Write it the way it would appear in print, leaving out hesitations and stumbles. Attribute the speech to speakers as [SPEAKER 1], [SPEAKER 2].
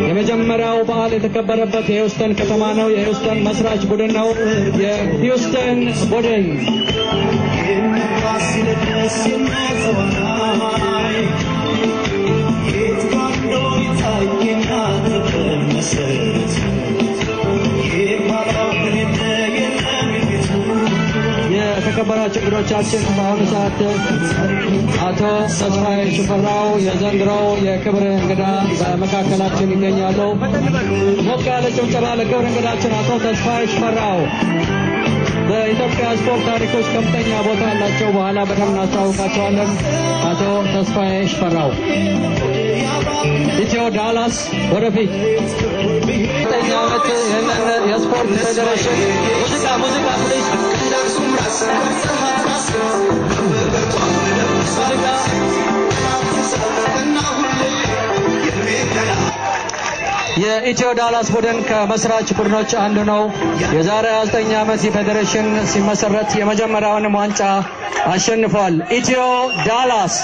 [SPEAKER 1] የመጀመሪያው በዓል የተከበረበት የሂውስተን ከተማ ነው። የሂውስተን መስራች ቡድን ነው። የሂውስተን ቡድን የተከበራችሁ እንግዶቻችን በአሁኑ ሰዓት አቶ ተስፋዬ ሽፈራው የዘንድሮው የክብር እንግዳ በመካከላችን ይገኛሉ። ሞቅ ያለ ጭብጨባ ለክብር እንግዳችን አቶ ተስፋዬ ሽፈራው። በኢትዮጵያ ስፖርት ታሪክ ውስጥ ከፍተኛ ቦታ ያላቸው በኋላ በደንብ እናስተዋውቃቸዋለን። አቶ ተስፋዬ ሽፈራው ኢትዮ ዳላስ ወደፊት የስፖርት ፌዴሬሽን ሙዚቃ ፕሊዝ የኢትዮ ዳላስ ቡድን ከመስራች ቡድኖች አንዱ ነው። የዛሬ 29 ዓመት የፌዴሬሽን ሲመሰረት የመጀመሪያውን ዋንጫ አሸንፏል። ኢትዮ ዳላስ